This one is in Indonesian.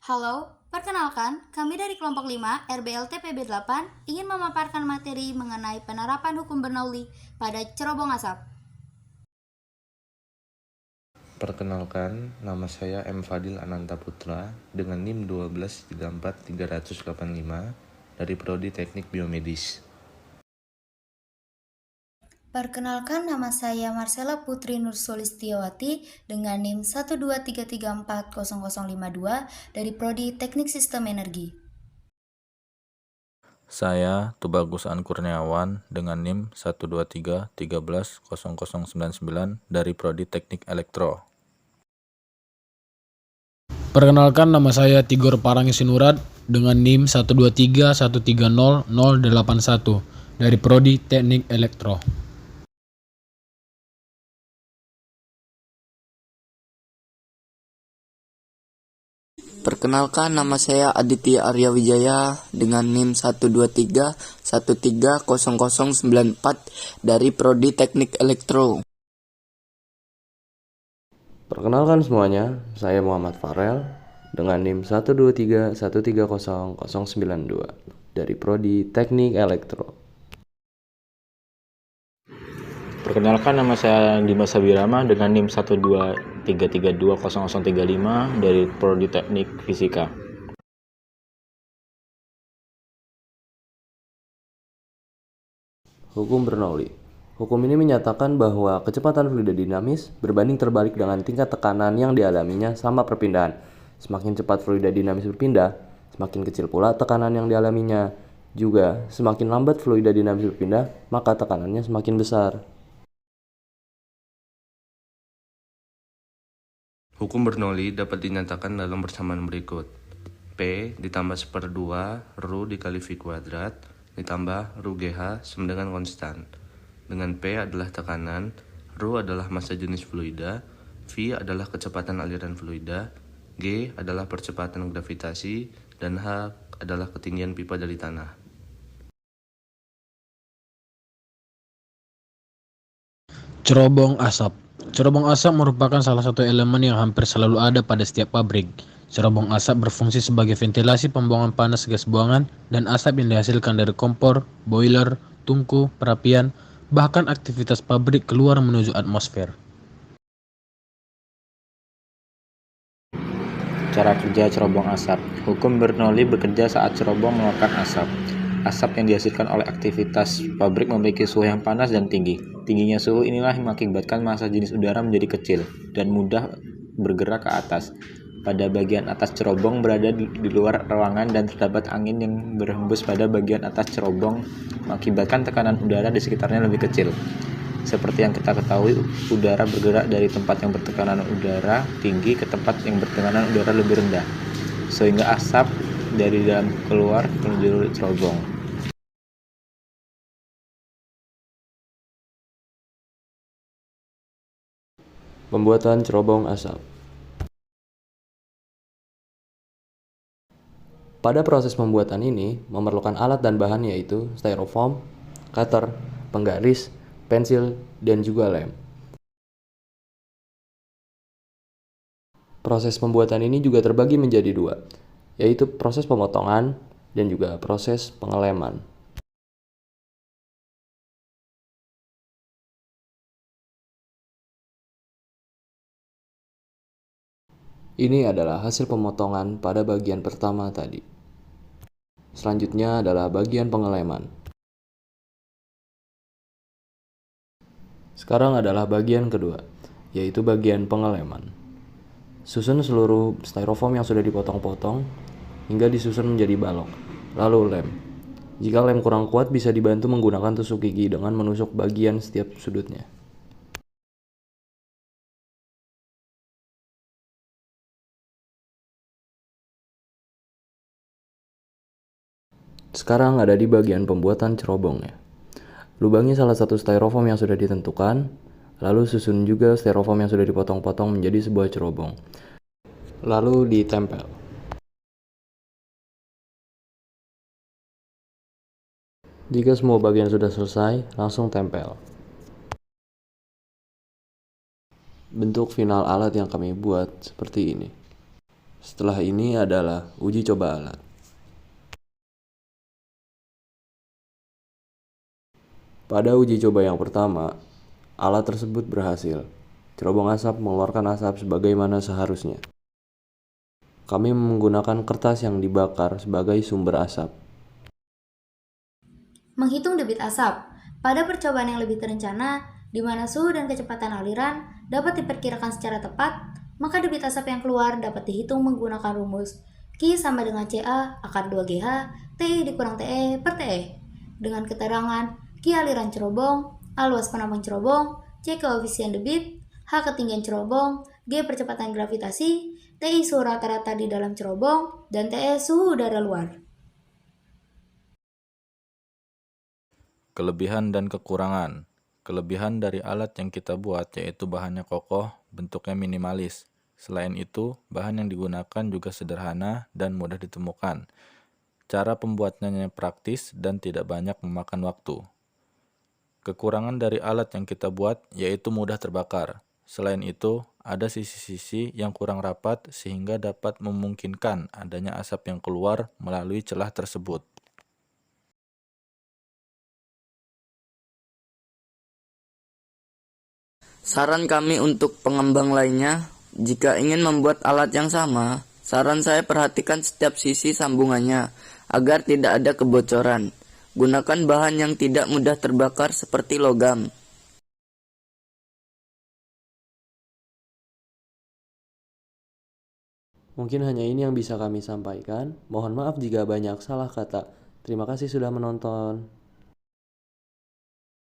Halo, perkenalkan, kami dari kelompok 5 RBLT PB 8 ingin memaparkan materi mengenai penerapan hukum Bernoulli pada cerobong asap. Perkenalkan, nama saya M. Fadil Ananta Putra dengan NIM 1234385 dari Prodi Teknik Biomedis. Perkenalkan, nama saya Marcella Putri Nur Solistiyawati dengan NIM 123340052 dari Prodi Teknik Sistem Energi. Saya Tubagus An Kurniawan dengan NIM 123131099 dari Prodi Teknik Elektro. Perkenalkan, nama saya Tigor Parangi Sinurat dengan NIM 123130081 dari Prodi Teknik Elektro. Perkenalkan, nama saya Aditya Arya Wijaya dengan NIM 123130094 dari Prodi Teknik Elektro. Perkenalkan semuanya, saya Muhammad Farel dengan NIM 123130092 dari Prodi Teknik Elektro. Perkenalkan, nama saya Dimas Sabirama dengan NIM 123320035 dari Prodi Teknik Fisika. Hukum Bernoulli. Hukum ini menyatakan bahwa kecepatan fluida dinamis berbanding terbalik dengan tingkat tekanan yang dialaminya sama perpindahan. Semakin cepat fluida dinamis berpindah, semakin kecil pula tekanan yang dialaminya. Juga, semakin lambat fluida dinamis berpindah, maka tekanannya semakin besar. Hukum Bernoulli dapat dinyatakan dalam persamaan berikut. P ditambah 1/2 Ru dikali V kuadrat ditambah Ru GH sama dengan konstan. Dengan P adalah tekanan, Ru adalah massa jenis fluida, V adalah kecepatan aliran fluida, G adalah percepatan gravitasi, dan H adalah ketinggian pipa dari tanah. Cerobong asap. Cerobong asap merupakan salah satu elemen yang hampir selalu ada pada setiap pabrik. Cerobong asap berfungsi sebagai ventilasi pembuangan panas gas buangan dan asap yang dihasilkan dari kompor, boiler, tungku, perapian, bahkan aktivitas pabrik keluar menuju atmosfer. Cara kerja cerobong asap. Hukum Bernoulli bekerja saat cerobong mengeluarkan asap. Asap yang dihasilkan oleh aktivitas pabrik memiliki suhu yang panas dan tinggi. Tingginya suhu inilah yang mengakibatkan massa jenis udara menjadi kecil dan mudah bergerak ke atas. Pada bagian atas cerobong berada di luar ruangan dan terdapat angin yang berhembus pada bagian atas cerobong mengakibatkan tekanan udara di sekitarnya lebih kecil. Seperti yang kita ketahui, udara bergerak dari tempat yang bertekanan udara tinggi ke tempat yang bertekanan udara lebih rendah, sehingga asap dari dalam keluar menuju cerobong. Pembuatan cerobong asap. Pada proses pembuatan ini, memerlukan alat dan bahan yaitu styrofoam, cutter, penggaris, pensil, dan juga lem. Proses pembuatan ini juga terbagi menjadi dua, yaitu proses pemotongan dan juga proses pengeleman. Ini adalah hasil pemotongan pada bagian pertama tadi. Selanjutnya adalah bagian pengeleman. Sekarang adalah bagian kedua, yaitu bagian pengeleman. Susun seluruh styrofoam yang sudah dipotong-potong hingga disusun menjadi balok, lalu lem. Jika lem kurang kuat, bisa dibantu menggunakan tusuk gigi dengan menusuk bagian setiap sudutnya. Sekarang ada di bagian pembuatan cerobongnya. Lubangi salah satu styrofoam yang sudah ditentukan, lalu susun juga styrofoam yang sudah dipotong-potong menjadi sebuah cerobong. Lalu ditempel. Jika semua bagian sudah selesai, langsung tempel. Bentuk final alat yang kami buat seperti ini. Setelah ini adalah uji coba alat. Pada uji coba yang pertama, alat tersebut berhasil. Cerobong asap mengeluarkan asap sebagaimana seharusnya. Kami menggunakan kertas yang dibakar sebagai sumber asap. Menghitung debit asap. Pada percobaan yang lebih terencana, di mana suhu dan kecepatan aliran dapat diperkirakan secara tepat, maka debit asap yang keluar dapat dihitung menggunakan rumus Q sama dengan CA akar 2GH TI dikurang TE per TE. Dengan keterangan Q aliran cerobong, A luas penampang cerobong, C koefisien debit, H ketinggian cerobong, G percepatan gravitasi, TI suhu rata-rata di dalam cerobong, dan TE suhu udara luar. Kelebihan dan kekurangan. Kelebihan dari alat yang kita buat yaitu bahannya kokoh, bentuknya minimalis. Selain itu, bahan yang digunakan juga sederhana dan mudah ditemukan. Cara pembuatannya praktis dan tidak banyak memakan waktu. Kekurangan dari alat yang kita buat yaitu mudah terbakar. Selain itu, ada sisi-sisi yang kurang rapat sehingga dapat memungkinkan adanya asap yang keluar melalui celah tersebut. Saran kami untuk pengembang lainnya, jika ingin membuat alat yang sama, saran saya perhatikan setiap sisi sambungannya agar tidak ada kebocoran. Gunakan bahan yang tidak mudah terbakar seperti logam. Mungkin hanya ini yang bisa kami sampaikan. Mohon maaf jika banyak salah kata. Terima kasih sudah menonton.